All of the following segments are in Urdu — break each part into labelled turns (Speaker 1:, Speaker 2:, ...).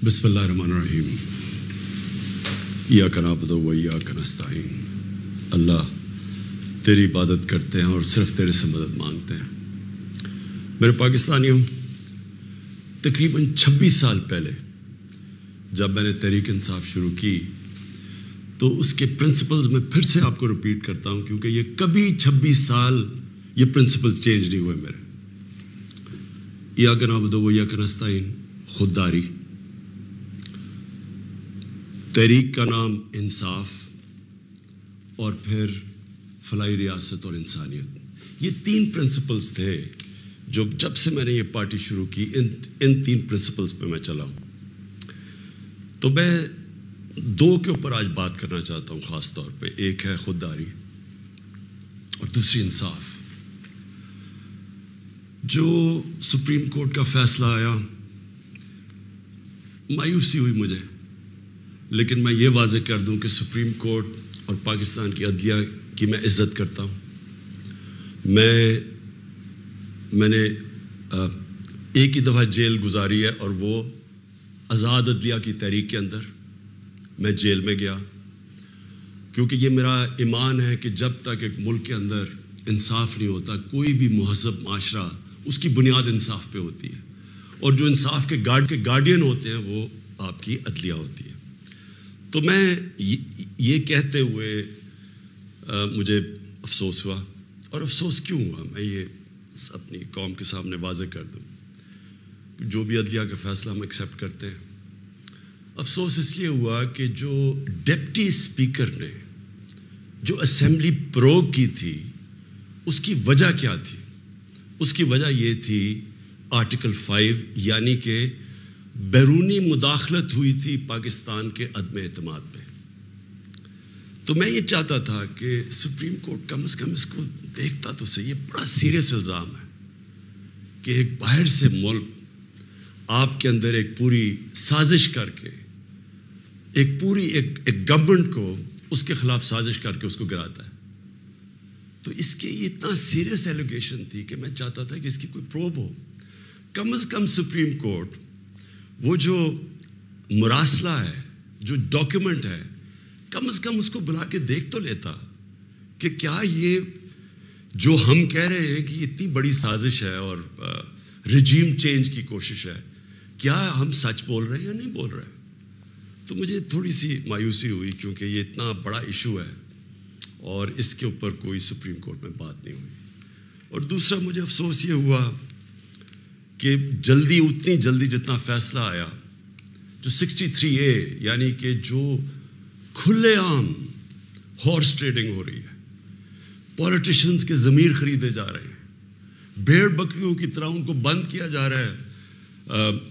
Speaker 1: بسم اللہ الرحمن الرحیم ایاک نعبد و ایاک نستعین. اللہ تیری عبادت کرتے ہیں اور صرف تیرے سے مدد مانگتے ہیں. میرے پاکستانیوں، تقریباً 26 سال پہلے جب میں نے تحریک انصاف شروع کی تو اس کے پرنسپلز میں پھر سے آپ کو ریپیٹ کرتا ہوں، کیونکہ یہ کبھی 26 سال یہ پرنسپل چینج نہیں ہوئے میرے. ایاک نعبد و ایاک نستعین، خودداری. تحریک کا نام انصاف، اور پھر فلاحی ریاست اور انسانیت. یہ 3 پرنسپلز تھے جو جب سے میں نے یہ پارٹی شروع کی ان 3 پرنسپلز پہ میں چلا ہوں. تو میں 2 کے اوپر آج بات کرنا چاہتا ہوں خاص طور پہ. ایک ہے خودداری اور دوسری انصاف. جو سپریم کورٹ کا فیصلہ آیا، مایوسی ہوئی مجھے، لیکن میں یہ واضح کر دوں کہ سپریم کورٹ اور پاکستان کی عدلیہ کی میں عزت کرتا ہوں. میں نے ایک ہی دفعہ جیل گزاری ہے، اور وہ آزاد عدلیہ کی تحریک کے اندر میں جیل میں گیا، کیونکہ یہ میرا ایمان ہے کہ جب تک ایک ملک کے اندر انصاف نہیں ہوتا، کوئی بھی مہذب معاشرہ اس کی بنیاد انصاف پہ ہوتی ہے، اور جو انصاف کے گارڈین ہوتے ہیں وہ آپ کی عدلیہ ہوتی ہے. تو میں یہ کہتے ہوئے مجھے افسوس ہوا. اور افسوس کیوں ہوا میں یہ اپنی قوم کے سامنے واضح کر دوں. جو بھی عدلیہ کا فیصلہ ہم ایکسیپٹ کرتے ہیں، افسوس اس لیے ہوا کہ جو ڈپٹی اسپیکر نے جو اسمبلی پروگ کی تھی، اس کی وجہ کیا تھی؟ اس کی وجہ یہ تھی آرٹیکل 5، یعنی کہ بیرونی مداخلت ہوئی تھی پاکستان کے عدم اعتماد پہ. تو میں یہ چاہتا تھا کہ سپریم کورٹ کم از کم اس کو دیکھتا تو صحیح. یہ بڑا سیریس الزام ہے کہ ایک باہر سے ملک آپ کے اندر ایک پوری سازش کر کے ایک گورنمنٹ کو اس کے خلاف سازش کر کے اس کو گراتا ہے. تو اس کے یہ اتنا سیریس ایلیگیشن تھی کہ میں چاہتا تھا کہ اس کی کوئی پروب ہو. کم از کم سپریم کورٹ وہ جو مراسلہ ہے، جو ڈاکیومنٹ ہے، کم از کم اس کو بلا کے دیکھ تو لیتا کہ کیا یہ جو ہم کہہ رہے ہیں کہ یہ اتنی بڑی سازش ہے اور رجیم چینج کی کوشش ہے، کیا ہم سچ بول رہے ہیں یا نہیں بول رہے. تو مجھے تھوڑی سی مایوسی ہوئی، کیونکہ یہ اتنا بڑا ایشو ہے اور اس کے اوپر کوئی سپریم کورٹ میں بات نہیں ہوئی. اور دوسرا مجھے افسوس یہ ہوا کہ اتنی جلدی جتنا فیصلہ آیا، جو 63A، یعنی کہ جو کھلے عام ہارس ٹریڈنگ ہو رہی ہے، پولیٹیشنز کے ضمیر خریدے جا رہے ہیں، بھیڑ بکریوں کی طرح ان کو بند کیا جا رہا ہے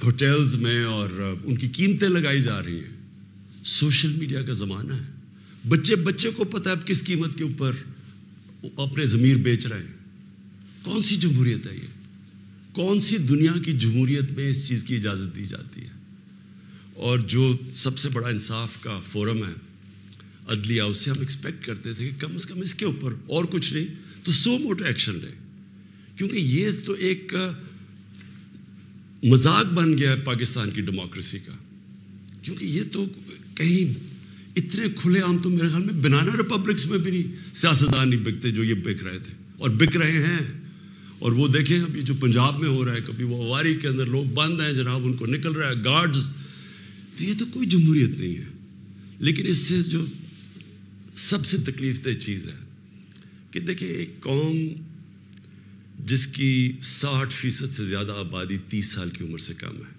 Speaker 1: ہوٹلز میں، اور ان کی قیمتیں لگائی جا رہی ہیں. سوشل میڈیا کا زمانہ ہے، بچے کو پتہ ہے اب کس قیمت کے اوپر اپنے ضمیر بیچ رہے ہیں. کون سی جمہوریت ہے یہ؟ کون سی دنیا کی جمہوریت میں اس چیز کی اجازت دی جاتی ہے؟ اور جو سب سے بڑا انصاف کا فورم ہے عدلیہ، اس سے ہم ایکسپیکٹ کرتے تھے کہ کم از کم اس کے اوپر اور کچھ نہیں تو سو موٹو ایکشن لے. کیونکہ یہ تو ایک مذاق بن گیا ہے پاکستان کی ڈیموکریسی کا. کیونکہ یہ تو کہیں اتنے کھلے عام تو میرے خیال میں بنانا ریپبلکس میں بھی نہیں سیاستدان نہیں بکتے جو یہ بک رہے تھے اور بک رہے ہیں. اور وہ دیکھیں ابھی جو پنجاب میں ہو رہا ہے، کبھی وہ اواری کے اندر لوگ بند ہیں جناب، ان کو نکل رہا ہے گارڈز. تو یہ تو کوئی جمہوریت نہیں ہے. لیکن اس سے جو سب سے تکلیف دہ چیز ہے کہ دیکھیں، ایک قوم جس کی 60% سے زیادہ آبادی 30 سال کی عمر سے کم ہے،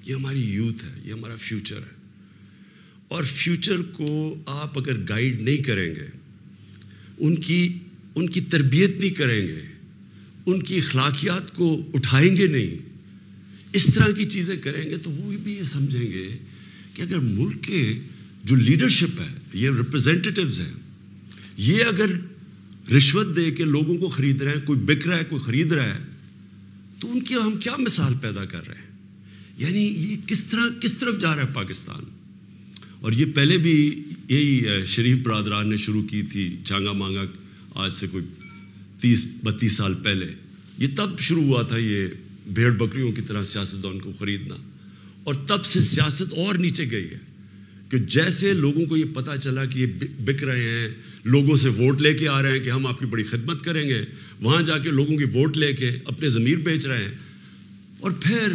Speaker 1: یہ ہماری یوتھ ہے، یہ ہمارا فیوچر ہے. اور فیوچر کو آپ اگر گائیڈ نہیں کریں گے، ان کی تربیت نہیں کریں گے، ان کی اخلاقیات کو اٹھائیں گے نہیں، اس طرح کی چیزیں کریں گے، تو وہ بھی یہ سمجھیں گے کہ اگر ملک کے جو لیڈرشپ ہے، یہ ریپرزینٹیٹیوز ہیں، یہ اگر رشوت دے کے لوگوں کو خرید رہے ہیں، کوئی بک رہا ہے کوئی خرید رہا ہے، تو ان کی ہم کیا مثال پیدا کر رہے ہیں؟ یعنی یہ کس طرف جا رہا ہے پاکستان. اور یہ پہلے بھی یہی شریف برادران نے شروع کی تھی چانگا مانگا، آج سے کوئی 30-32 سال پہلے. یہ تب شروع ہوا تھا، یہ بھیڑ بکریوں کی طرح سیاستدان کو خریدنا. اور تب سے سیاست اور نیچے گئی ہے کہ جیسے لوگوں کو یہ پتہ چلا کہ یہ بک رہے ہیں، لوگوں سے ووٹ لے کے آ رہے ہیں کہ ہم آپ کی بڑی خدمت کریں گے، وہاں جا کے لوگوں کی ووٹ لے کے اپنے ضمیر بیچ رہے ہیں، اور پھر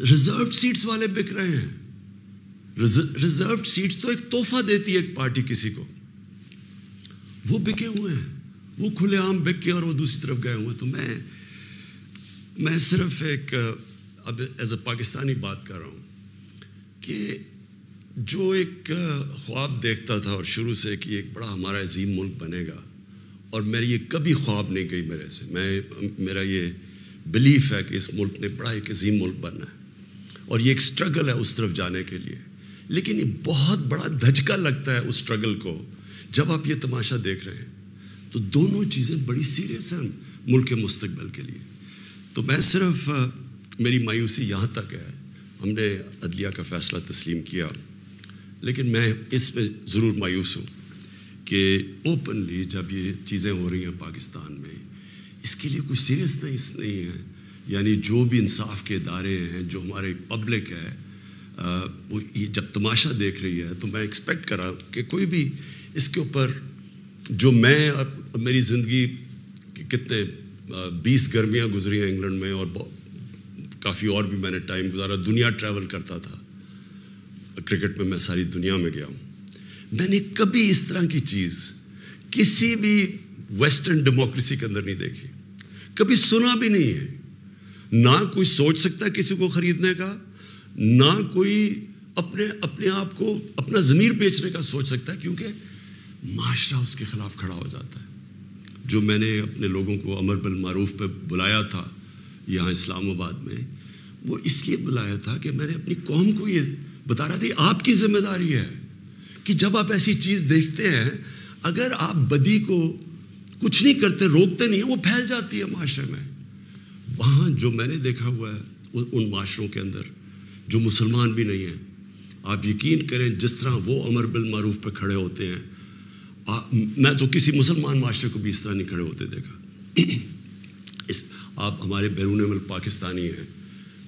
Speaker 1: ریزروڈ سیٹس والے بک رہے ہیں. ریزروڈ سیٹس تو ایک تحفہ دیتی ہے ایک پارٹی کسی کو، وہ بکے ہوئے ہیں، وہ کھلے عام بک کے اور وہ دوسری طرف گئے ہوئے ہیں. تو میں صرف ایک اب ایز اے پاکستانی بات کر رہا ہوں کہ جو ایک خواب دیکھتا تھا اور شروع سے کہ ایک بڑا ہمارا عظیم ملک بنے گا، اور میری یہ کبھی خواب نہیں گئی میرے سے، میرا یہ بلیف ہے کہ اس ملک نے بڑا ایک عظیم ملک بننا ہے، اور یہ ایک سٹرگل ہے اس طرف جانے کے لیے. لیکن یہ بہت بڑا دھچکا لگتا ہے اس سٹرگل کو جب آپ یہ تماشا دیکھ رہے ہیں. تو دونوں چیزیں بڑی سیریس ہیں ملک کے مستقبل کے لیے. تو میں صرف میری مایوسی یہاں تک ہے، ہم نے عدلیہ کا فیصلہ تسلیم کیا، لیکن میں اس میں ضرور مایوس ہوں کہ اوپنلی جب یہ چیزیں ہو رہی ہیں پاکستان میں، اس کے لیے کوئی سیریسنس نہیں ہے. یعنی جو بھی انصاف کے ادارے ہیں، جو ہمارے پبلک ہے، وہ یہ جب تماشا دیکھ رہی ہے تو میں ایکسپیکٹ کر رہا ہوں کہ کوئی بھی اس کے اوپر، جو میں میری زندگی کتنے 20 گرمیاں گزری ہیں انگلینڈ میں، اور کافی اور بھی میں نے ٹائم گزارا، دنیا ٹریول کرتا تھا، کرکٹ میں میں ساری دنیا میں گیا ہوں. میں نے کبھی اس طرح کی چیز کسی بھی ویسٹرن ڈیموکریسی کے اندر نہیں دیکھی، کبھی سنا بھی نہیں ہے. نہ کوئی سوچ سکتا ہے کسی کو خریدنے کا، نہ کوئی اپنے آپ کو اپنا ضمیر بیچنے کا سوچ سکتا ہے، کیونکہ معاشرہ اس کے خلاف کھڑا ہو جاتا ہے. جو میں نے اپنے لوگوں کو امر بالمعروف پہ بلایا تھا یہاں اسلام آباد میں، وہ اس لیے بلایا تھا کہ میں نے اپنی قوم کو یہ بتا رہا تھا، آپ کی ذمہ داری ہے کہ جب آپ ایسی چیز دیکھتے ہیں، اگر آپ بدی کو کچھ نہیں کرتے، روکتے نہیں ہیں، وہ پھیل جاتی ہے معاشرے میں. وہاں جو میں نے دیکھا ہوا ہے ان معاشروں کے اندر جو مسلمان بھی نہیں ہیں، آپ یقین کریں جس طرح وہ امر بالمعروف پہ کھڑے ہوتے ہیں، میں تو کسی مسلمان معاشرے کو بھی اس طرح نہیں کھڑے ہوتے دیکھا. آپ ہمارے بیرون ملک پاکستانی ہیں،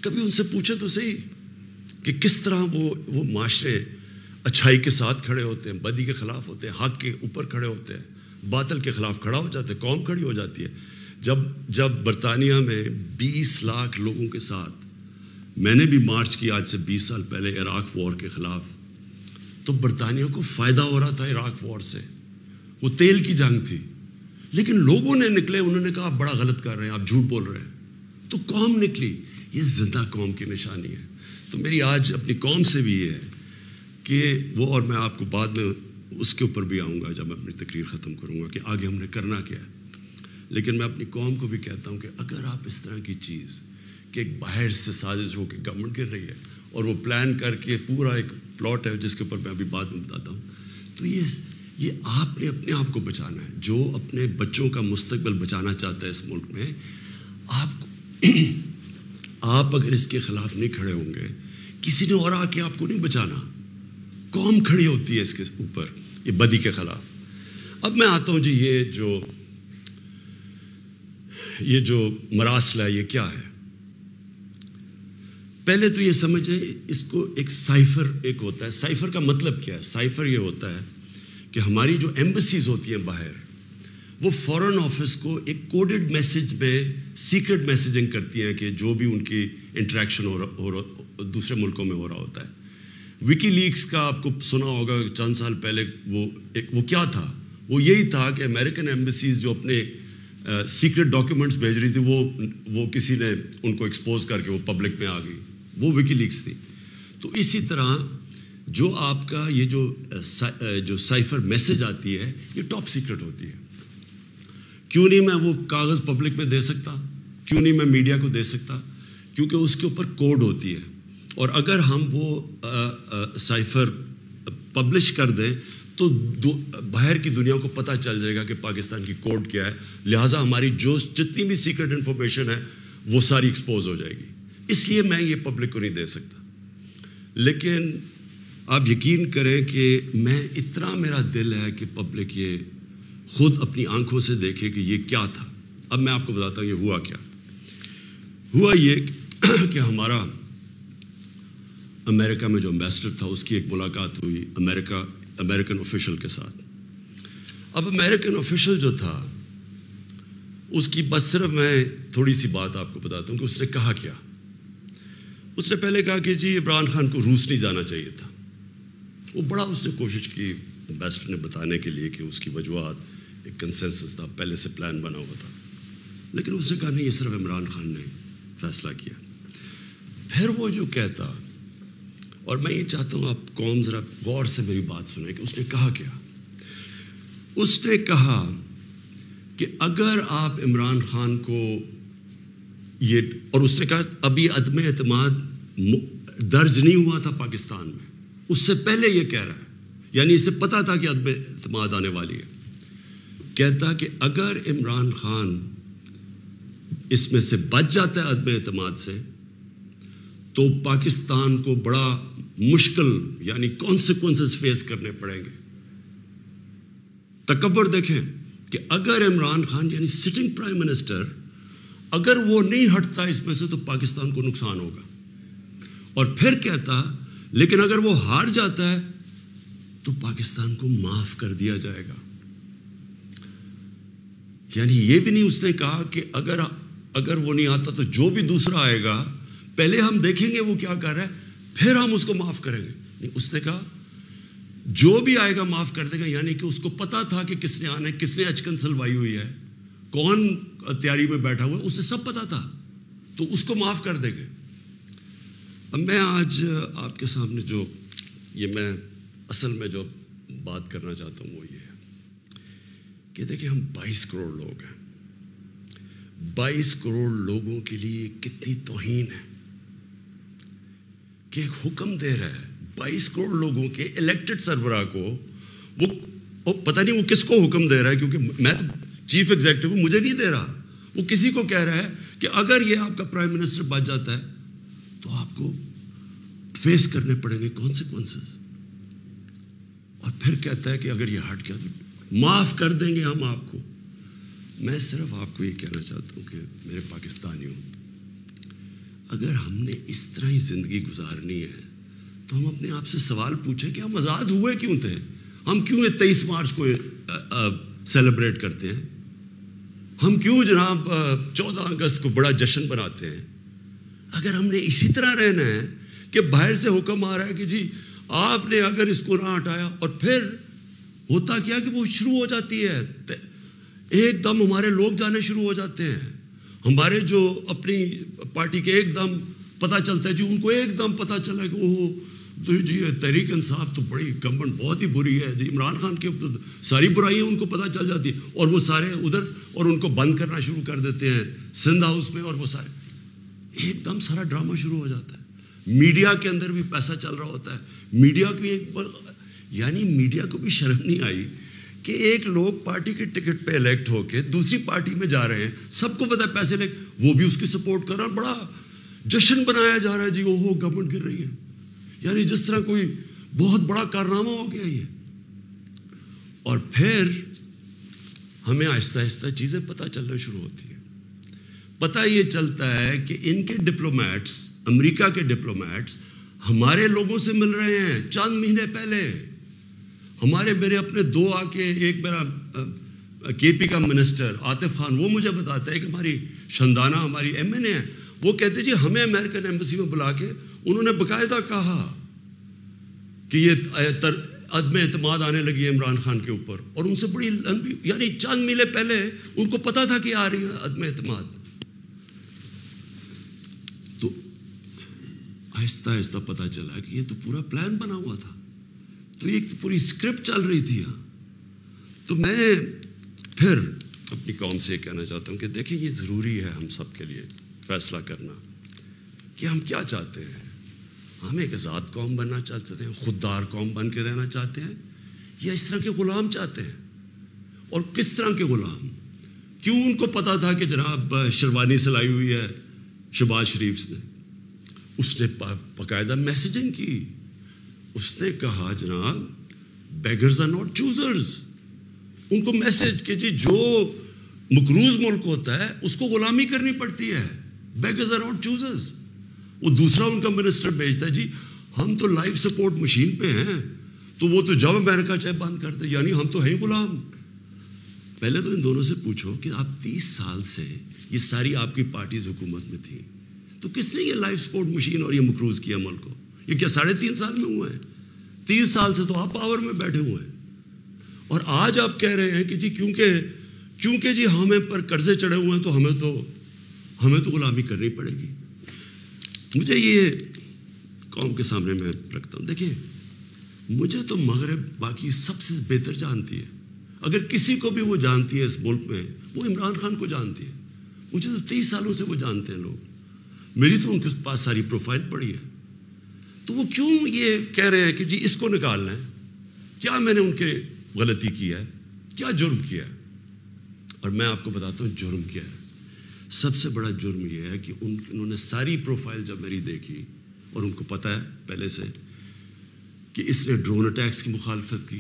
Speaker 1: کبھی ان سے پوچھے تو صحیح کہ کس طرح وہ معاشرے اچھائی کے ساتھ کھڑے ہوتے ہیں، بدی کے خلاف ہوتے ہیں، حق کے اوپر کھڑے ہوتے ہیں، باطل کے خلاف کھڑا ہو جاتے ہیں، قوم کھڑی ہو جاتی ہے. جب برطانیہ میں 20 لاکھ لوگوں کے ساتھ میں نے بھی مارچ کی آج سے 20 سال پہلے عراق وار کے خلاف، تو برطانیہ کو فائدہ ہو رہا تھا عراق وار سے، وہ تیل کی جنگ تھی، لیکن لوگوں نے نکلے، انہوں نے کہا آپ بڑا غلط کر رہے ہیں، آپ جھوٹ بول رہے ہیں. تو قوم نکلی. یہ زندہ قوم کی نشانی ہے. تو میری آج اپنی قوم سے بھی یہ ہے کہ وہ، اور میں آپ کو بعد میں اس کے اوپر بھی آؤں گا جب میں اپنی تقریر ختم کروں گا کہ آگے ہم نے کرنا کیا ہے. لیکن میں اپنی قوم کو بھی کہتا ہوں کہ اگر آپ اس طرح کی چیز کہ ایک باہر سے سازش ہو کے گورنمنٹ گر رہی ہے اور وہ پلان کر کے پورا ایک پلاٹ ہے جس کے اوپر میں ابھی بعد میں بتاتا ہوں، تو یہ آپ نے اپنے آپ کو بچانا ہے. جو اپنے بچوں کا مستقبل بچانا چاہتا ہے اس ملک میں، آپ اگر اس کے خلاف نہیں کھڑے ہوں گے، کسی نے اور آ کے آپ کو نہیں بچانا. قوم کھڑی ہوتی ہے اس کے اوپر، یہ بدی کے خلاف. اب میں آتا ہوں جی، یہ جو مراسل ہے یہ کیا ہے؟ پہلے تو یہ سمجھیں اس کو ایک سائفر ایک ہوتا ہے. سائفر کا مطلب کیا ہے؟ سائفر یہ ہوتا ہے کہ ہماری جو ایمبسیز ہوتی ہیں باہر، وہ فورن آفس کو ایک کوڈڈ میسج میں سیکرٹ میسیجنگ کرتی ہیں کہ جو بھی ان کی انٹریکشن دوسرے ملکوں میں ہو رہا ہوتا ہے. وکی لیکس کا آپ کو سنا ہوگا چند سال پہلے، وہ کیا تھا؟ وہ یہی تھا کہ امریکن ایمبسیز جو اپنے سیکرٹ ڈاکیومنٹس بھیج رہی تھی، وہ کسی نے ان کو ایکسپوز کر کے وہ پبلک میں آ گئی، وہ وکی لیکس تھی. تو اسی طرح جو آپ کا یہ جو سائفر میسج آتی ہے، یہ ٹاپ سیکرٹ ہوتی ہے. کیوں نہیں میں وہ کاغذ پبلک میں دے سکتا؟ کیوں نہیں میں میڈیا کو دے سکتا؟ کیونکہ اس کے اوپر کوڈ ہوتی ہے، اور اگر ہم وہ سائفر پبلش کر دیں تو باہر کی دنیا کو پتہ چل جائے گا کہ پاکستان کی کوڈ کیا ہے. لہٰذا ہماری جتنی بھی سیکرٹ انفارمیشن ہے وہ ساری ایکسپوز ہو جائے گی. اس لیے میں یہ پبلک کو نہیں دے سکتا. لیکن آپ یقین کریں کہ میں اتنا میرا دل ہے کہ پبلک یہ خود اپنی آنکھوں سے دیکھے کہ یہ کیا تھا. اب میں آپ کو بتاتا ہوں یہ ہوا کیا. ہوا یہ کہ امریکہ میں جو امبیسڈر تھا اس کی ایک ملاقات ہوئی امریکن آفیشل کے ساتھ. اب امریکن آفیشل جو تھا اس کی بس صرف میں تھوڑی سی بات آپ کو بتاتا ہوں کہ اس نے کہا کیا. اس نے پہلے کہا کہ جی عمران خان کو روس نہیں جانا چاہیے تھا. وہ بڑا اس نے کوشش کی امبیسڈر نے بتانے کے لیے کہ اس کی وجوہات ایک کنسنسس تھا, پہلے سے پلان بنا ہوا تھا, لیکن اس نے کہا نہیں, یہ صرف عمران خان نے فیصلہ کیا. پھر وہ جو کہتا, اور میں یہ چاہتا ہوں آپ قوم ذرا غور سے میری بات سنیں کہ اس نے کہا کیا. اس نے کہا کہ اگر آپ عمران خان کو یہ, اور اس نے کہا ابھی عدم اعتماد درج نہیں ہوا تھا پاکستان میں, اس سے پہلے یہ کہہ رہا ہے, یعنی اسے پتہ تھا کہ عدم اعتماد آنے والی ہے. کہتا کہ اگر عمران خان اس میں سے بچ جاتا ہے عدم اعتماد سے تو پاکستان کو بڑا مشکل یعنی کانسیکوینسز فیس کرنے پڑیں گے. تکبر دیکھیں کہ اگر عمران خان یعنی سٹنگ پرائم منسٹر اگر وہ نہیں ہٹتا اس میں سے تو پاکستان کو نقصان ہوگا. اور پھر کہتا لیکن اگر وہ ہار جاتا ہے تو پاکستان کو معاف کر دیا جائے گا. یعنی یہ بھی نہیں اس نے کہا کہ اگر وہ نہیں آتا تو جو بھی دوسرا آئے گا پہلے ہم دیکھیں گے وہ کیا کر رہا ہے پھر ہم اس کو معاف کریں گے. نہیں, اس نے کہا جو بھی آئے گا معاف کر دے گا. یعنی کہ اس کو پتا تھا کہ کس نے آنا ہے, کس نے اچکن سلوائی ہوئی ہے, کون تیاری میں بیٹھا ہوا ہے, اسے سب پتا تھا, تو اس کو معاف کر دے گے. اب میں آج آپ کے سامنے جو یہ میں اصل میں جو بات کرنا چاہتا ہوں وہ یہ ہے کہ دیکھیں ہم 22 کروڑ لوگ ہیں. 22 کروڑ لوگوں کے لیے کتنی توہین ہے کہ ایک حکم دے رہا ہے 22 کروڑ لوگوں کے الیکٹڈ سربراہ کو. وہ پتہ نہیں وہ کس کو حکم دے رہا ہے, کیونکہ میں تو چیف ایگزیکٹو ہوں, مجھے نہیں دے رہا. وہ کسی کو کہہ رہا ہے کہ اگر یہ آپ کا پرائم منسٹر بچ جاتا ہے تو آپ کو فیس کرنے پڑیں گے کانسیکوینسز. اور پھر کہتا ہے کہ اگر یہ ہٹ گیا تو معاف کر دیں گے ہم آپ کو. میں صرف آپ کو یہ کہنا چاہتا ہوں کہ میرے پاکستانیوں, اگر ہم نے اس طرح ہی زندگی گزارنی ہے تو ہم اپنے آپ سے سوال پوچھیں کہ ہم آزاد ہوئے کیوں تھے. ہم کیوں 23 مارچ کو سیلیبریٹ کرتے ہیں, ہم کیوں جناب 14 اگست کو بڑا جشن بناتے ہیں. اگر ہم نے اسی طرح رہنا ہے کہ باہر سے حکم آ رہا ہے کہ جی آپ نے اگر اس کو نہ ہٹایا, اور پھر ہوتا کیا کہ وہ شروع ہو جاتی ہے ایک دم ہمارے لوگ جانے شروع ہو جاتے ہیں. ہمارے جو اپنی پارٹی کے ایک دم پتہ چلتا ہے جی ان کو ایک دم پتہ چلا کہ وہ تو جی تحریک انصاف تو بڑی گورنمنٹ بہت ہی بری ہے جی, عمران خان کے تو ساری برائیاں ان کو پتہ چل جاتی ہیں, اور وہ سارے ادھر اور ان کو بند کرنا شروع کر دیتے ہیں سندھ ہاؤس میں, اور وہ سارے ایک دم سارا ڈرامہ شروع ہو جاتا ہے. میڈیا کے اندر بھی پیسہ چل رہا ہوتا ہے. میڈیا کی یعنی میڈیا کو بھی شرم نہیں آئی کہ ایک لوگ پارٹی کے ٹکٹ پہ الیکٹ ہو کے دوسری پارٹی میں جا رہے ہیں, سب کو پتہ ہے پیسے لے, وہ بھی اس کی سپورٹ کر رہا ہے, بڑا جشن بنایا جا رہا ہے جی وہ گورنمنٹ گر رہی ہے, یعنی جس طرح کوئی بہت بڑا کارنامہ ہو گیا یہ. اور پھر ہمیں آہستہ آہستہ چیزیں پتہ چلنا شروع ہوتی ہیں. پتہ یہ چلتا ہے کہ ان کے ڈپلومیٹس, امریکہ کے ڈپلومیٹس ہمارے لوگوں سے مل رہے ہیں. چند مہینے پہلے میرے اپنے 2 آ کے, ایک میرا کے پی کا منسٹر عاطف خان, وہ مجھے بتاتا ہے کہ ہماری شندانہ ہماری ایم این اے ہے, وہ کہتے جی ہمیں امریکن ایمبیسی میں بلا کے انہوں نے باقاعدہ کہا کہ یہ عدم اعتماد آنے لگی ہے عمران خان کے اوپر, اور ان سے بڑی لمبی یعنی چند مہینے پہلے ان کو پتہ تھا کہ آ رہی ہے عدم اعتماد. تو آہستہ آہستہ پتہ چلا کہ یہ تو پورا پلان بنا ہوا تھا, تو یہ پوری اسکرپٹ چل رہی تھی. تو میں پھر اپنی قوم سے کہنا چاہتا ہوں کہ دیکھیں یہ ضروری ہے ہم سب کے لیے فیصلہ کرنا کہ ہم کیا چاہتے ہیں. ہم ایک آزاد قوم بننا چاہتے ہیں, خوددار قوم بن کے رہنا چاہتے ہیں, یا اس طرح کے غلام چاہتے ہیں. اور کس طرح کے غلام, کیوں ان کو پتہ تھا کہ جناب شیروانی سلائی ہوئی ہے شہباز شریف نے, اس نے باقاعدہ میسیجنگ کی. اس نے کہا جناب بیگرز آر ناٹ چوزرز, ان کو میسیج کہ جی جو مقروض ملک ہوتا ہے اس کو غلامی کرنی پڑتی ہے, بیگرز آر ناٹ چوزرز. وہ دوسرا ان کا منسٹر بھیجتا ہے جی ہم تو لائف سپورٹ مشین پہ ہیں، تو وہ تو جب امریکہ چاہے بند کر دے، یعنی ہم تو ہیں غلام۔ پہلے تو ان دونوں سے پوچھو کہ آپ 30 سال سے یہ ساری آپ کی پارٹیز حکومت میں تھیں، تو کس نے یہ لائف سپورٹ مشین اور یہ مقروض کیا ملک کو؟ یہ کیا 3.5 سال میں ہوا ہے؟ 30 سال سے تو آپ پاور میں بیٹھے ہوئے ہیں، اور آج آپ کہہ رہے ہیں کہ جی کیونکہ جی ہمیں پر قرضے چڑھے ہوئے ہیں تو ہمیں تو غلامی کرنی پڑے گی۔ مجھے یہ قوم کے سامنے میں رکھتا ہوں، دیکھیں مجھے تو مغرب باقی سب سے بہتر جانتی ہے، اگر کسی کو بھی وہ جانتی ہے اس ملک میں، وہ عمران خان کو جانتی ہے۔ مجھے تو 30 سالوں سے وہ جانتے ہیں لوگ، میری تو ان کے پاس ساری پروفائل پڑی ہے، تو وہ کیوں یہ کہہ رہے ہیں کہ جی اس کو نکالنا ہے؟ کیا میں نے ان کے غلطی کی ہے؟ کیا جرم کیا ہے؟ اور میں آپ کو بتاتا ہوں جرم کیا ہے۔ سب سے بڑا جرم یہ ہے کہ انہوں نے ساری پروفائل جب میری دیکھی، اور ان کو پتہ ہے پہلے سے کہ اس نے ڈرون اٹیکس کی مخالفت کی،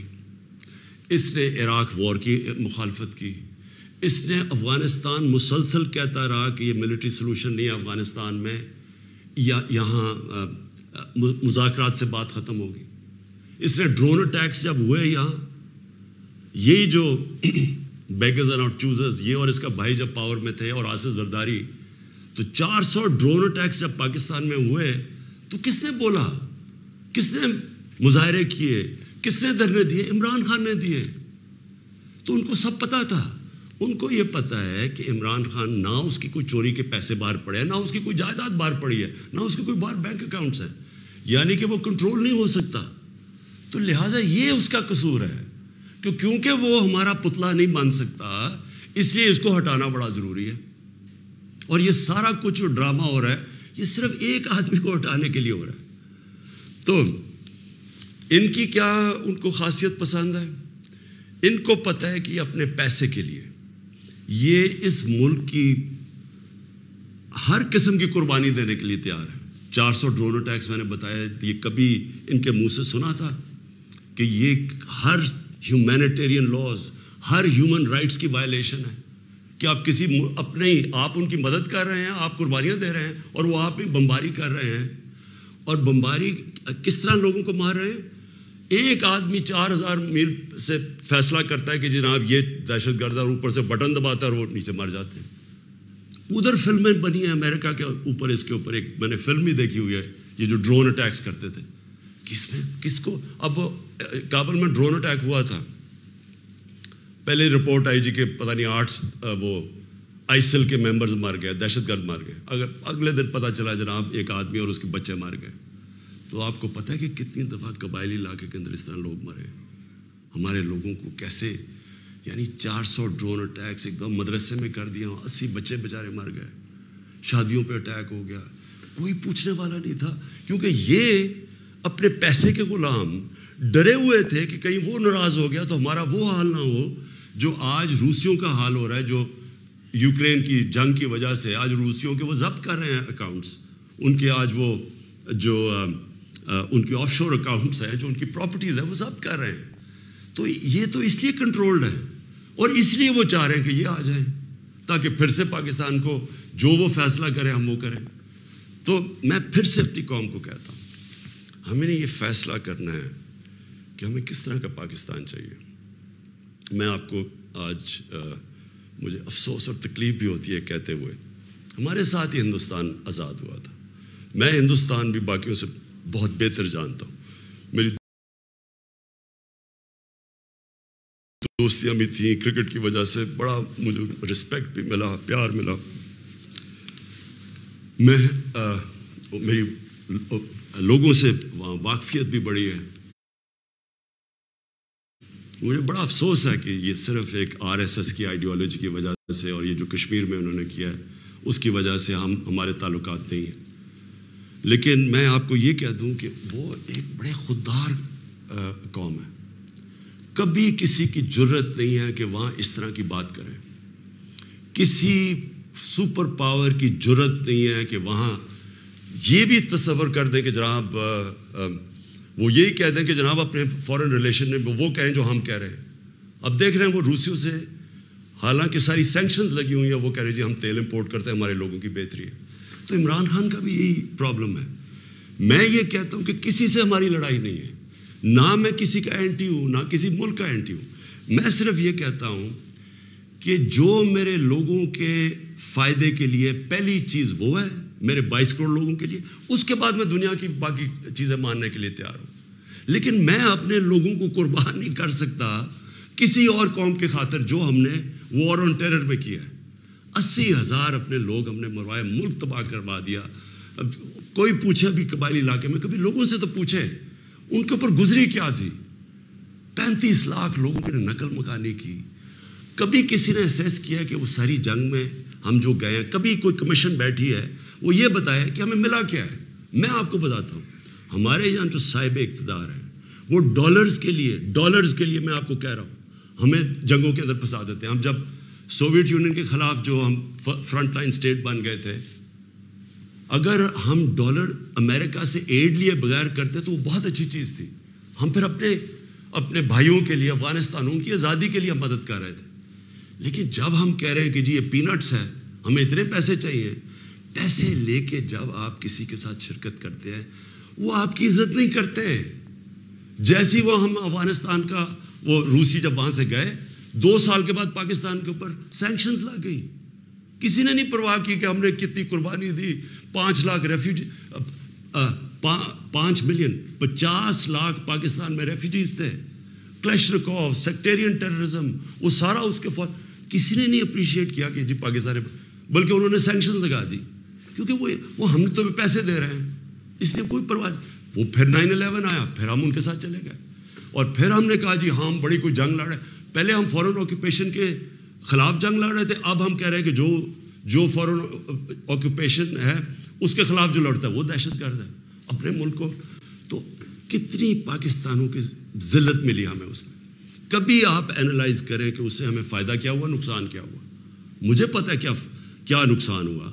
Speaker 1: اس نے عراق وار کی مخالفت کی، اس نے افغانستان مسلسل کہتا رہا کہ یہ ملٹری سلوشن نہیں ہے افغانستان میں، یا یہاں مذاکرات سے بات ختم ہوگی۔ اس نے ڈرون اٹیکس جب ہوئے یہاں، یہی جو بیگرز اینڈ ناٹ چوزرز، یہ اور اس کا بھائی جب پاور میں تھے اور آصف زرداری، تو 400 ڈرون اٹیکس جب پاکستان میں ہوئے تو کس نے بولا؟ کس نے مظاہرے کیے؟ کس نے دھرنے دیے؟ عمران خان نے دیے۔ تو ان کو سب پتہ تھا، ان کو یہ پتہ ہے کہ عمران خان نہ اس کی کوئی چوری کے پیسے باہر پڑے ہیں، نہ اس کی کوئی جائیداد باہر پڑی ہے، نہ اس کے کوئی باہر بینک اکاؤنٹس ہیں، یعنی کہ وہ کنٹرول نہیں ہو سکتا۔ تو لہٰذا یہ اس کا قصور ہے کہ کیونکہ وہ ہمارا پتلا نہیں بن سکتا، اس لیے اس کو ہٹانا بڑا ضروری ہے۔ اور یہ سارا کچھ جو ڈرامہ ہو رہا ہے، یہ صرف ایک آدمی کو ہٹانے کے لیے ہو رہا ہے۔ تو ان کی کیا ان کو خاصیت پسند ہے؟ ان کو پتہ ہے کہ اپنے پیسے کے لیے یہ اس ملک کی ہر قسم کی قربانی دینے کے لیے تیار ہے۔ 400 ڈرون اٹیکس میں نے بتایا، یہ کبھی ان کے منہ سے سنا تھا کہ یہ ہر ہیومینیٹیرین لاز، ہر ہیومن رائٹس کی وائلیشن ہے کہ آپ آپ ان کی مدد کر رہے ہیں، آپ قربانیاں دے رہے ہیں، اور وہ آپ بمباری کر رہے ہیں۔ اور بمباری کس طرح لوگوں کو مار رہے ہیں؟ ایک آدمی 4000 میل سے فیصلہ کرتا ہے کہ جناب یہ دہشت گرد، اور اوپر سے بٹن دباتا ہے اور وہ نیچے مر جاتے ہیں۔ ادھر فلمیں بنی ہیں امریکہ کے اوپر، اس کے اوپر ایک میں نے فلم بھی دیکھی ہوئی ہے، یہ جو ڈرون اٹیکس کرتے تھے، کس کو اب کابل میں ڈرون اٹیک ہوا تھا، پہلے رپورٹ آئی جی کہ پتہ نہیں 8 وہ آئسل کے ممبرز مر گئے، دہشت گرد مر گئے، اگر اگلے دن پتہ چلا جناب ایک آدمی اور اس کے بچے مر گئے۔ تو آپ کو پتہ ہے کہ کتنی دفعہ قبائلی علاقے کے اندر اس طرح لوگ مرے، ہمارے لوگوں کو کیسے، یعنی 400 ڈرون اٹیکس ایک دم مدرسے میں کر دیا، 80 بچے بیچارے مر گئے، شادیوں پہ اٹیک ہو گیا، کوئی پوچھنے والا نہیں تھا، کیونکہ یہ اپنے پیسے کے غلام ڈرے ہوئے تھے کہ کہیں وہ ناراض ہو گیا تو ہمارا وہ حال نہ ہو جو آج روسیوں کا حال ہو رہا ہے، جو یوکرین کی جنگ کی وجہ سے آج روسیوں کے وہ ضبط کر رہے ہیں اکاؤنٹس، ان کے آج وہ جو ان کی آف شور اکاؤنٹس ہیں، جو ان کی پراپرٹیز ہیں، وہ ضبط کر رہے ہیں۔ تو یہ تو اس لیے کنٹرولڈ ہے، اور اس لیے وہ چاہ رہے ہیں کہ یہ آ جائیں تاکہ پھر سے پاکستان کو جو وہ فیصلہ کریں ہم وہ کریں۔ تو میں پھر سے اپنی قوم کو کہتا ہوں، ہمیں نے یہ فیصلہ کرنا ہے کہ ہمیں کس طرح کا پاکستان چاہیے۔ میں آپ کو آج مجھے افسوس اور تکلیف بھی ہوتی ہے کہتے ہوئے، ہمارے ساتھ ہی ہندوستان آزاد ہوا تھا، میں ہندوستان بھی باقیوں سے بہت بہتر جانتا ہوں، میری دوستیاں بھی تھیں کرکٹ کی وجہ سے، بڑا مجھے رسپیکٹ بھی ملا، پیار ملا، میری لوگوں سے وہاں واقفیت بھی بڑی ہے۔ مجھے بڑا افسوس ہے کہ یہ صرف ایک RSS کی آئیڈیالوجی کی وجہ سے، اور یہ جو کشمیر میں انہوں نے کیا ہے اس کی وجہ سے ہمارے تعلقات نہیں ہیں۔ لیکن میں آپ کو یہ کہہ دوں کہ وہ ایک بڑے خوددار قوم ہے، کبھی کسی کی جرت نہیں ہے کہ وہاں اس طرح کی بات کریں، کسی سپر پاور کی جرت نہیں ہے کہ وہاں یہ بھی تصور کر دیں کہ جناب وہ یہی کہہ دیں کہ جناب اپنے فورن ریلیشن میں وہ کہیں جو ہم کہہ رہے ہیں۔ اب دیکھ رہے ہیں وہ روسیوں سے حالانکہ ساری سینکشنز لگی ہوئی ہیں، وہ کہہ رہے ہیں جی ہم تیل امپورٹ کرتے ہیں، ہمارے لوگوں کی بہتری ہے۔ تو عمران خان کا بھی یہی پرابلم ہے میں یہ کہتا ہوں کہ کسی سے ہماری لڑائی نہیں ہے، نہ میں کسی کا اینٹی ہوں نہ کسی ملک کا اینٹی ہوں، میں صرف یہ کہتا ہوں کہ جو میرے لوگوں کے فائدے کے لیے پہلی چیز وہ ہے، میرے 22 کروڑ لوگوں کے لیے، اس کے بعد میں دنیا کی باقی چیزیں ماننے کے لیے تیار ہوں، لیکن میں اپنے لوگوں کو قربان نہیں کر سکتا کسی اور قوم کے خاطر جو ہم نے وار آن ٹیرر میں کیا ہے۔ 80,000 اپنے لوگ ہم نے مروائے، ملک تباہ کروا دیا۔ اب کوئی پوچھے بھی قبائلی علاقے میں، کبھی لوگوں سے تو پوچھے ان کے اوپر گزری کیا تھی۔ 35 لاکھ لوگوں کی نقل مکانی کی۔ کبھی کسی نے اسیس کیا کہ وہ ساری جنگ میں ہم جو گئے ہیں، کبھی کوئی کمیشن بیٹھی ہے وہ یہ بتایا کہ ہمیں ملا کیا ہے؟ میں آپ کو بتاتا ہوں، ہمارے یہاں جو صاحب اقتدار ہیں وہ ڈالرز کے لیے میں آپ کو کہہ رہا ہوں ہمیں جنگوں کے اندر پھنسا دیتے ہیں۔ ہم جب سوویت یونین کے خلاف جو ہم فرنٹ لائن سٹیٹ بن گئے تھے، اگر ہم ڈالر امریکہ سے ایڈ لیے بغیر کرتے تو وہ بہت اچھی چیز تھی۔ ہم پھر اپنے بھائیوں کے لیے، افغانستان ان کی آزادی کے لیے مدد کر رہے تھے۔ لیکن جب ہم کہہ رہے ہیں کہ جی یہ پینٹس ہے، ہمیں اتنے پیسے چاہیے، پیسے لے کے جب آپ کسی کے ساتھ شرکت کرتے ہیں وہ آپ کی عزت نہیں کرتے۔ جیسی وہ ہم افغانستان کا وہ روسی جب وہاں سے گئے، 2 سال کے بعد پاکستان کے اوپر سینکشنز لگ گئی، کسی نے نہیں پرواہ کی کہ ہم نے کتنی قربانی دی۔ 5 لاکھ ریفیوجی، 5 ملین، 50 لاکھ پاکستان میں ریفیوجیز تھے۔ کلیشنکوف، سیکٹیرین ٹیررزم، وہ سارا اس کے فور کسی نے نہیں اپریشیٹ کیا کہ جی پاکستان، بلکہ انہوں نے سینکشن لگا دی، کیونکہ وہ ہم تو پیسے دے رہے ہیں، اس لیے کوئی پرواہ نہیں۔ وہ پھر 9/11 آیا، پھر ہم ان کے ساتھ چلے گئے، اور پھر ہم نے کہا جی ہاں ہم بڑی کوئی جنگ لڑ رہے ہیں۔ پہلے ہم فورن آکوپیشن کے خلاف جنگ لڑ رہے تھے، اب ہم کہہ رہے ہیں کہ جو فورن آکوپیشن ہے اس کے خلاف جو لڑتا ہے وہ دہشت گرد ہے اپنے ملک کو۔ تو کتنی پاکستانوں کی ذلت ملی ہمیں اس میں۔ کبھی آپ اینالائز کریں کہ اس سے ہمیں فائدہ کیا ہوا، نقصان کیا ہوا۔ مجھے پتہ ہے کیا نقصان ہوا،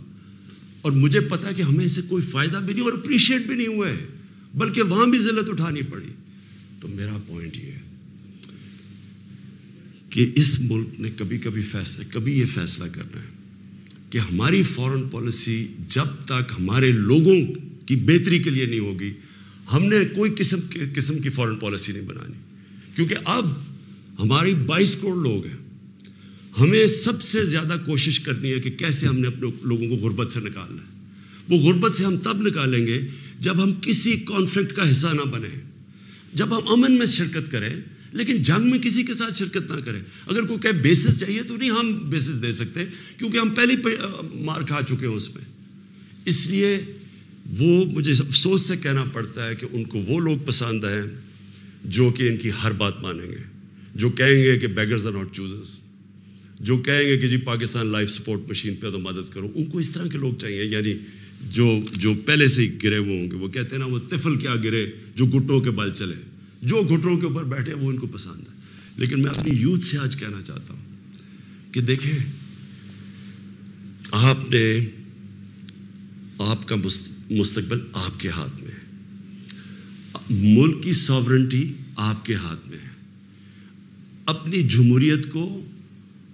Speaker 1: اور مجھے پتہ ہے کہ ہمیں اس سے کوئی فائدہ بھی نہیں اور اپریشیٹ بھی نہیں ہوا ہے، بلکہ وہاں بھی ذلت اٹھانی پڑی۔ تو میرا پوائنٹ یہ ہے کہ اس ملک نے کبھی یہ فیصلہ کرنا ہے کہ ہماری فارن پالیسی جب تک ہمارے لوگوں کی بہتری کے لیے نہیں ہوگی، ہم نے کوئی قسم کی فارن پالیسی نہیں بنانی، کیونکہ اب ہماری 22 کروڑ لوگ ہیں۔ ہمیں سب سے زیادہ کوشش کرنی ہے کہ کیسے ہم نے اپنے لوگوں کو غربت سے نکالنا ہے۔ وہ غربت سے ہم تب نکالیں گے جب ہم کسی کانفلکٹ کا حصہ نہ بنیں، جب ہم امن میں شرکت کریں، لیکن جنگ میں کسی کے ساتھ شرکت نہ کریں۔ اگر کوئی کہے بیسس چاہیے تو نہیں ہم بیسس دے سکتے، کیونکہ ہم پہلے مار کھا چکے ہیں اس پہ۔ اس لیے وہ مجھے افسوس سے کہنا پڑتا ہے کہ ان کو وہ لوگ پسند ہیں جو کہ ان کی ہر بات مانیں گے، جو کہیں گے کہ بیگرز آر ناٹ چوزرز، جو کہیں گے کہ جی پاکستان لائف سپورٹ مشین پہ تو مدد کرو۔ ان کو اس طرح کے لوگ چاہیے، یعنی جو پہلے سے ہی گرے ہوئے ہوں گے۔ وہ کہتے ہیں نا وہ طفل کیا گرے جو گھٹنوں کے بل چلے، جو گھٹنوں کے اوپر بیٹھے وہ ان کو پسند ہے۔ لیکن میں اپنی یوتھ سے آج کہنا چاہتا ہوں کہ دیکھیں، آپ کا مستقبل آپ کے ہاتھ میں ہے، ملک کی ساورنٹی آپ کے ہاتھ میں ہے۔ اپنی جمہوریت کو،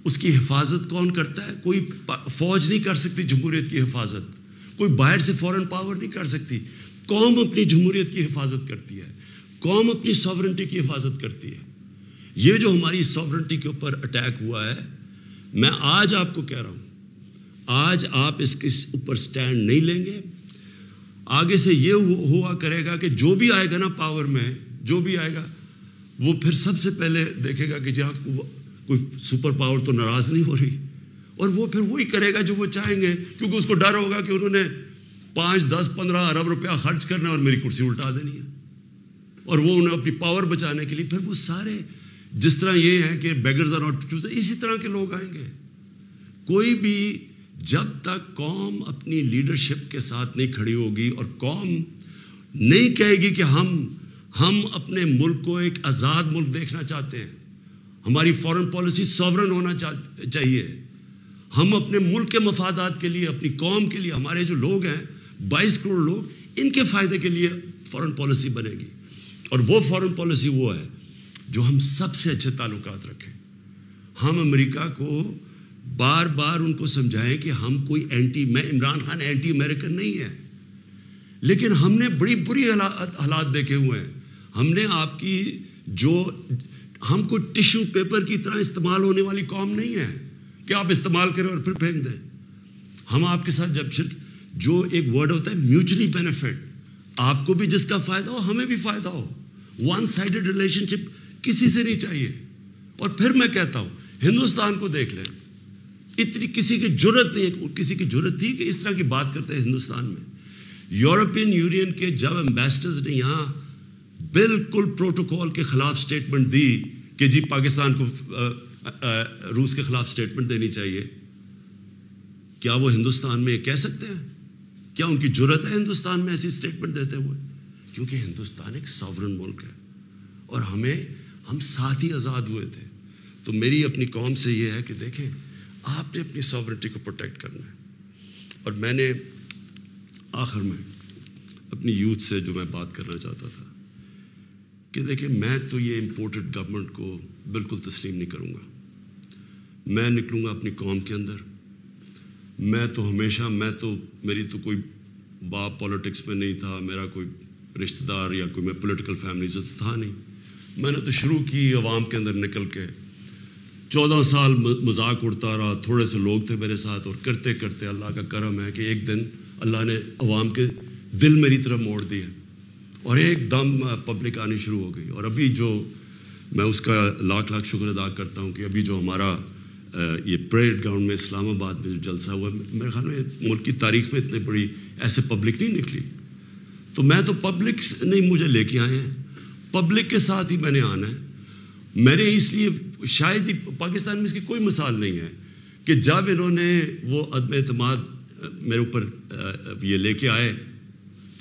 Speaker 1: اس کی حفاظت کون کرتا ہے؟ کوئی فوج نہیں کر سکتی جمہوریت کی حفاظت، کوئی باہر سے فورن پاور نہیں کر سکتی۔ قوم اپنی جمہوریت کی حفاظت کرتی ہے، قوم اپنی ساورنٹی کی حفاظت کرتی ہے۔ یہ جو ہماری ساورنٹی کے اوپر اٹیک ہوا ہے، میں آج آپ کو کہہ رہا ہوں، آج آپ اس کے اوپر سٹینڈ نہیں لیں گے، آگے سے یہ ہوا کرے گا کہ جو بھی آئے گا نا پاور میں، جو بھی آئے گا وہ پھر سب سے پہلے دیکھے گا کہ جی آپ کو کوئی سپر پاور تو ناراض نہیں ہو رہی، اور وہ پھر وہی کرے گا جو وہ چاہیں گے، کیونکہ اس کو ڈر ہوگا کہ انہوں نے 5, 10, 15 ارب روپیہ خرچ کرنا اور میری کرسی الٹا دینی ہے، اور وہ انہیں اپنی پاور بچانے کے لیے پھر وہ سارے، جس طرح یہ ہے کہ بیگرز آر ناٹ چوزرز، اسی طرح کے لوگ آئیں گے۔ کوئی بھی جب تک قوم اپنی لیڈرشپ کے ساتھ نہیں کھڑی ہوگی اور قوم نہیں کہے گی کہ ہم اپنے ملک کو ایک آزاد ملک دیکھنا چاہتے ہیں، ہماری فارن پالیسی ساورن ہونا چاہیے، ہم اپنے ملک کے مفادات کے لیے، اپنی قوم کے لیے، ہمارے جو لوگ ہیں 22 کروڑ لوگ، ان کے فائدے کے لیے فارن پالیسی بنے گی۔ اور وہ فارن پالیسی وہ ہے جو ہم سب سے اچھے تعلقات رکھیں۔ ہم امریکہ کو بار بار ان کو سمجھائیں کہ ہم کوئی میں عمران خان اینٹی امریکن نہیں ہے، لیکن ہم نے بڑی بری حالات دیکھے ہوئے ہیں. ہم نے آپ کی ہم کوئی ٹیشو پیپر کی طرح استعمال ہونے والی قوم نہیں ہے کہ آپ استعمال کریں اور پھر پھینک دیں. ہم آپ کے ساتھ جو ایک ورڈ ہوتا ہے میوچلی بینیفٹ, آپ کو بھی جس کا فائدہ ہو ہمیں بھی فائدہ ہو. ون سائیڈڈ ریلیشن شپ کسی سے نہیں چاہیے. اور پھر میں کہتا ہوں ہندوستان کو دیکھ لیں, اتنی کسی کی جرت نہیں, کسی کی جرت تھی کہ اس طرح کی بات کرتے ہیں ہندوستان میں. یورپین یونین کے جب ایمبیسڈرز نے یہاں بالکل پروٹوکول کے خلاف سٹیٹمنٹ دی کہ جی پاکستان کو روس کے خلاف سٹیٹمنٹ دینی چاہیے, کیا وہ ہندوستان میں کہہ سکتے ہیں؟ کیا ان کی جرت ہے ہندوستان میں ایسی سٹیٹمنٹ دیتے ہوئے؟ کیونکہ ہندوستان ایک ساورن ملک ہے اور ہم ساتھ ہی آزاد ہوئے تھے. تو میری اپنی قوم سے یہ ہے کہ دیکھیں آپ نے اپنی ساورنٹی کو پروٹیکٹ کرنا ہے. اور میں نے آخر میں اپنی یوتھ سے جو میں بات کرنا چاہتا تھا کہ دیکھیں میں تو یہ امپورٹڈ گورنمنٹ کو بالکل تسلیم نہیں کروں گا. میں نکلوں گا اپنی قوم کے اندر. میں تو ہمیشہ میری تو کوئی باپ پولیٹکس میں نہیں تھا, میرا کوئی رشتہ دار یا کوئی میں پولیٹیکل فیملی سے تو تھا نہیں. میں نے تو شروع کی عوام کے اندر نکل کے 14 سال مذاق اڑتا رہا. تھوڑے سے لوگ تھے میرے ساتھ اور کرتے کرتے اللہ کا کرم ہے کہ ایک دن اللہ نے عوام کے دل میری طرف موڑ دیے اور ایک دم پبلک آنی شروع ہو گئی. اور ابھی جو میں اس کا لاکھ شکر ادا کرتا ہوں کہ ابھی جو ہمارا یہ پریڈ گراؤنڈ میں اسلام آباد میں جو جلسہ ہوا میرے خیال میں ملک کی تاریخ میں اتنی بڑی ایسے پبلک نہیں نکلی. تو میں تو پبلک نہیں مجھے لے کے آئے ہیں, پبلک کے ساتھ ہی میں نے آنا ہے. میں نے اس لیے شاید ہی پاکستان میں اس کی کوئی مثال نہیں ہے کہ جب انہوں نے وہ عدم اعتماد میرے اوپر یہ لے کے آئے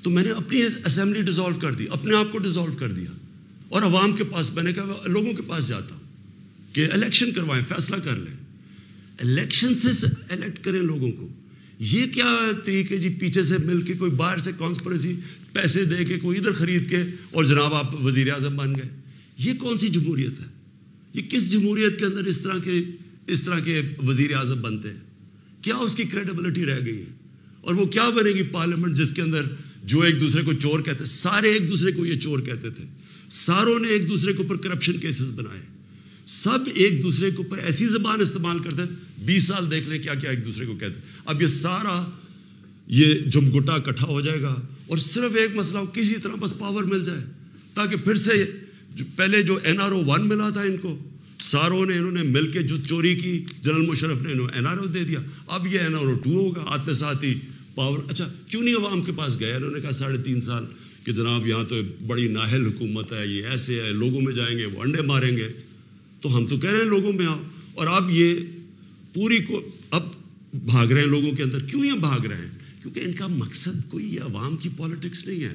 Speaker 1: تو میں نے اپنی اسمبلی ڈیزالو کر دی, اپنے آپ کو ڈیزالو کر دیا اور عوام کے پاس میں نے کہا لوگوں کے پاس جاتا ہوں کہ الیکشن کروائیں, فیصلہ کر لیں, الیکشن سے الیکٹ کریں لوگوں کو. یہ کیا طریقے جی پیچھے سے مل کے کوئی باہر سے کانسپریسی پیسے دے کے کوئی ادھر خرید کے اور جناب آپ وزیر اعظم بن گئے. یہ کون سی جمہوریت ہے؟ یہ کس جمہوریت کے اندر اس طرح کے وزیر اعظم بنتے ہیں؟ کیا اس کی کریڈیبلٹی رہ گئی ہے؟ اور وہ کیا بنے گی پارلیمنٹ جس کے اندر جو ایک دوسرے کو چور کہتے, سارے ایک دوسرے کو یہ چور کہتے تھے, ساروں نے ایک دوسرے کے اوپر کرپشن کیسز بنائے, سب ایک دوسرے کے اوپر ایسی زبان استعمال کرتے تھے. 20 سال دیکھ لیں کیا کیا ایک دوسرے کو کہتے. اب یہ سارا یہ جمگٹا اکٹھا ہو جائے گا اور صرف ایک مسئلہ ہو, کسی طرح بس پاور مل جائے تاکہ پھر سے پہلے جو NRO 1 ملا تھا ان کو ساروں نے انہوں نے مل کے جو چوری کی جنرل مشرف نے انہوں NRO دے دیا. اب یہ NRO 2 ہوگا, آتے ساتھ ہی پاور. اچھا کیوں نہیں عوام کے پاس گئے؟ انہوں نے کہا 3.5 سال کہ جناب یہاں تو بڑی نااہل حکومت ہے, یہ ایسے ہے, لوگوں میں جائیں گے وہ انڈے ماریں گے. تو ہم تو کہہ رہے ہیں لوگوں میں آؤ, اور اب یہ پوری کو اب بھاگ رہے ہیں لوگوں کے اندر. کیوں یہ بھاگ رہے ہیں؟ کیونکہ ان کا مقصد کوئی یہ عوام کی پالیٹکس نہیں ہے.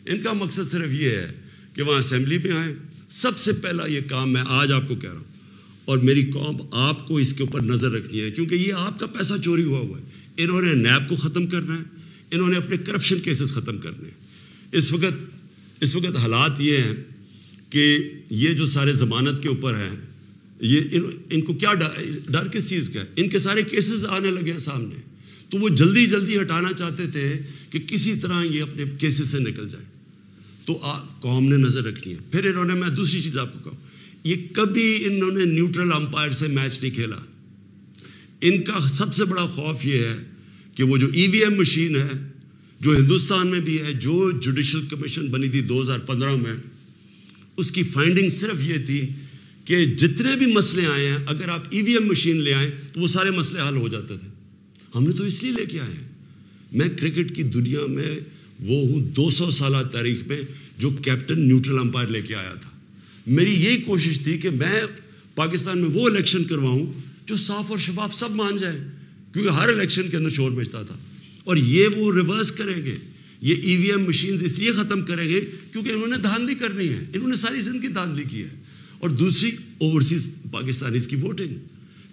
Speaker 1: ان کا مقصد صرف یہ ہے کہ وہاں اسمبلی میں آئیں. سب سے پہلا یہ کام میں آج آپ کو کہہ رہا ہوں اور میری قوم آپ کو اس کے اوپر نظر رکھنی ہے, کیونکہ یہ آپ کا پیسہ چوری ہوا ہے. انہوں نے نیب کو ختم کرنا ہے, انہوں نے اپنے کرپشن کیسز ختم کرنے ہیں. اس وقت حالات یہ ہیں کہ یہ جو سارے ضمانت کے اوپر ہیں, یہ ان کو کیا ڈر کس چیز کا ہے؟ ان کے سارے کیسز آنے لگے ہیں سامنے, تو وہ جلدی ہٹانا چاہتے تھے کہ کسی طرح یہ اپنے کیسز سے نکل جائے. تو قوم نے نظر رکھنی ہے. پھر انہوں نے, میں دوسری چیز آپ کو کہوں, یہ کبھی انہوں نے نیوٹرل امپائر سے میچ نہیں کھیلا. ان کا سب سے بڑا خوف یہ ہے کہ وہ جو EVM مشین ہے جو ہندوستان میں بھی ہے, جو جوڈیشل کمیشن بنی تھی 2015 میں, اس کی فائنڈنگ صرف یہ تھی کہ جتنے بھی مسئلے آئے ہیں اگر آپ EVM مشین لے آئیں تو وہ سارے مسئلے حل ہو جاتے تھے. ہم نے تو اس لیے لے کے آئے ہیں. میں کرکٹ کی دنیا میں وہ ہوں 200 سالہ تاریخ میں جو کیپٹن نیوٹرل امپائر لے کے آیا تھا. میری یہی کوشش تھی کہ میں پاکستان میں وہ الیکشن کرواؤں جو صاف اور شفاف سب مان جائیں, کیونکہ ہر الیکشن کے اندر شور مچتا تھا. اور یہ وہ ریورس کریں گے, یہ EVM مشینز اس لیے ختم کریں گے کیونکہ انہوں نے دھاندلی کرنی ہے. انہوں نے ساری زندگی دھاندلی کی ہے. اور دوسری اوورسیز پاکستانیز کی ووٹنگ,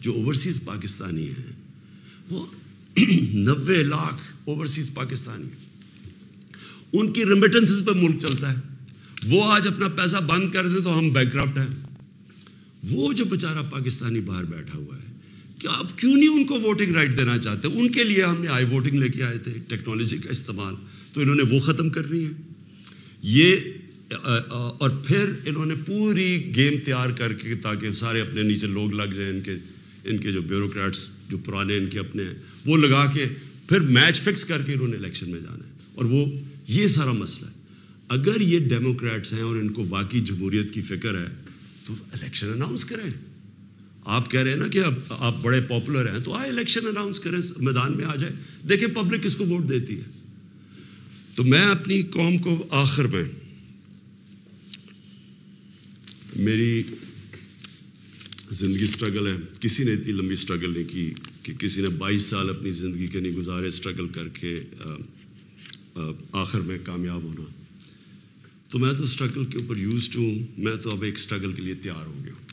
Speaker 1: جو اوورسیز پاکستانی ہیں وہ 90 لاکھ اوورسیز پاکستانی, ان کی ریمیٹنسز پہ ملک چلتا ہے. وہ آج اپنا پیسہ بند کر دیں تو ہم بینکرپٹ ہیں. وہ جو بیچارہ پاکستانی باہر بیٹھا ہوا ہے, کہ آپ کیوں نہیں ان کو ووٹنگ رائٹ دینا چاہتے؟ ان کے لیے ہم نے آئی ووٹنگ لے کے آئے تھے، ٹیکنالوجی کا استعمال، تو انہوں نے وہ ختم کر رہی ہیں یہ، اور پھر انہوں نے پوری گیم تیار کر کے تاکہ سارے اپنے نیچے لوگ لگ جائیں، ان کے جو بیوروکریٹس جو پرانے ان کے اپنے ہیں وہ لگا کے پھر میچ فکس کر کے انہوں نے الیکشن میں جانا ہے، اور وہ یہ سارا مسئلہ ہے۔ اگر یہ ڈیموکریٹس ہیں اور ان کو واقعی جمہوریت کی فکر ہے تو الیکشن اناؤنس کریں۔ آپ کہہ رہے ہیں نا کہ اب آپ بڑے پاپولر ہیں، تو آئے الیکشن اناؤنس کریں، میدان میں آ جائے، دیکھیں پبلک کس کو ووٹ دیتی ہے۔ تو میں اپنی قوم کو آخر میں، میری زندگی سٹرگل ہے، کسی نے اتنی لمبی سٹرگل نہیں کی کہ کسی نے 22 سال اپنی زندگی کے نہیں گزارے سٹرگل کر کے آخر میں کامیاب ہونا۔ تو میں تو سٹرگل کے اوپر یوزڈ ہوں، میں تو اب ایک سٹرگل کے لیے تیار ہو گیا ہوں۔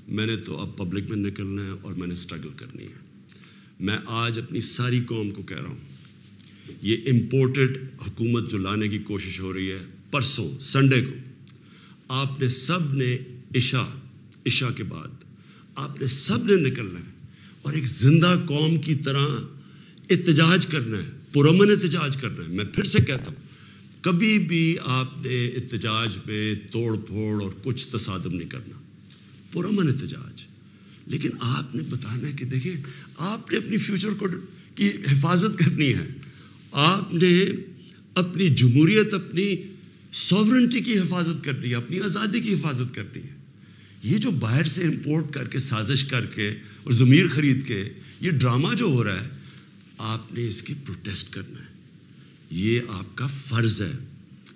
Speaker 1: میں نے تو اب پبلک میں نکلنا ہے اور میں نے سٹرگل کرنی ہے۔ میں آج اپنی ساری قوم کو کہہ رہا ہوں، یہ امپورٹڈ حکومت جو لانے کی کوشش ہو رہی ہے، پرسوں سنڈے کو آپ نے سب نے عشاء کے بعد آپ نے سب نے نکلنا ہے اور ایک زندہ قوم کی طرح احتجاج کرنا ہے، پرامن احتجاج کرنا ہے۔ میں پھر سے کہتا ہوں، کبھی بھی آپ نے احتجاج میں توڑ پھوڑ اور کچھ تصادم نہیں کرنا، پرامن احتجاج۔ لیکن آپ نے بتانا ہے کہ دیکھیں آپ نے اپنی فیوچر کو کی حفاظت کرنی ہے، آپ نے اپنی جمہوریت، اپنی سوورنٹی کی حفاظت کرنی ہے، اپنی آزادی کی حفاظت کرنی ہے۔ یہ جو باہر سے امپورٹ کر کے سازش کر کے اور ضمیر خرید کے یہ ڈرامہ جو ہو رہا ہے، آپ نے اس کی پروٹیسٹ کرنا ہے، یہ آپ کا فرض ہے۔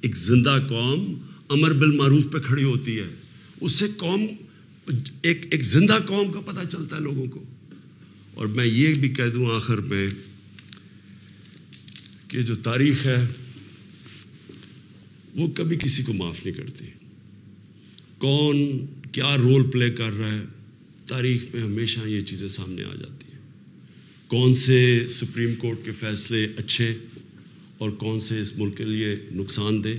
Speaker 1: ایک زندہ قوم امر بالمعروف پہ کھڑی ہوتی ہے، اس سے قوم ایک زندہ قوم کا پتہ چلتا ہے لوگوں کو۔ اور میں یہ بھی کہہ دوں آخر میں کہ جو تاریخ ہے وہ کبھی کسی کو معاف نہیں کرتی، کون کیا رول پلے کر رہا ہے، تاریخ میں ہمیشہ یہ چیزیں سامنے آ جاتی ہیں، کون سے سپریم کورٹ کے فیصلے اچھے اور کون سے اس ملک کے لیے نقصان دہ،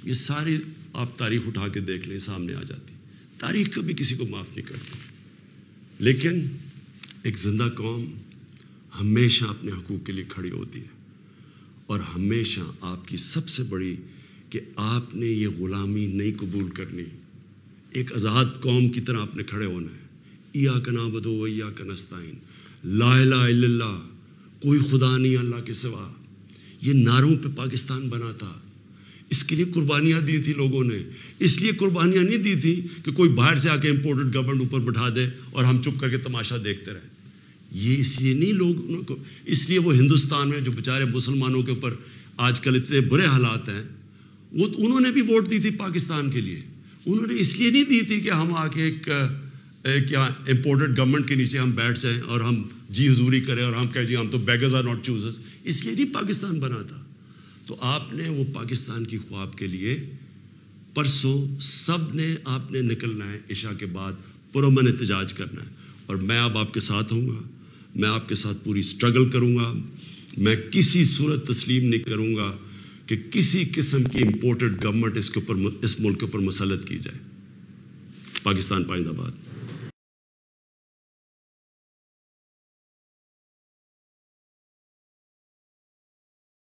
Speaker 1: یہ ساری آپ تاریخ اٹھا کے دیکھ لیں، سامنے آ جاتی ہے۔ تاریخ کبھی کسی کو معاف نہیں کرتی، لیکن ایک زندہ قوم ہمیشہ اپنے حقوق کے لیے کھڑی ہوتی ہے، اور ہمیشہ آپ کی سب سے بڑی کہ آپ نے یہ غلامی نہیں قبول کرنی، ایک آزاد قوم کی طرح آپ نے کھڑے ہونا ہے۔ ایاک نعبد و ایاک نستعین، لا الہ الا اللہ، کوئی خدا نہیں اللہ کے سوا، یہ نعروں پہ پاکستان بنا تھا، اس کے لیے قربانیاں دی تھی لوگوں نے، اس لیے قربانیاں نہیں دی تھی کہ کوئی باہر سے آ کے امپورٹڈ گورنمنٹ اوپر بٹھا دے اور ہم چپ کر کے تماشا دیکھتے رہیں۔ یہ اس لیے نہیں لوگوں کو، اس لیے وہ ہندوستان میں جو بیچارے مسلمانوں کے اوپر آج کل اتنے برے حالات ہیں، وہ انہوں نے بھی ووٹ دی تھی پاکستان کے لیے، انہوں نے اس لیے نہیں دی تھی کہ ہم آ کے ایک امپورٹڈ گورنمنٹ کے نیچے ہم بیٹھ جائیں اور ہم جی حضوری کریں اور ہم کہیں جی ہم تو بیگرز آر ناٹ چوزرز، اس لیے نہیں پاکستان بنا تھا۔ تو آپ نے وہ پاکستان کی خواب کے لیے پرسوں سب نے آپ نے نکلنا ہے، عشاء کے بعد پرامن احتجاج کرنا ہے، اور میں اب آپ کے ساتھ ہوں گا، میں آپ کے ساتھ پوری سٹرگل کروں گا، میں کسی صورت تسلیم نہیں کروں گا کہ کسی قسم کی امپورٹڈ گورنمنٹ اس ملک کے اوپر مسلط کی جائے۔ پاکستان پائندہ باد۔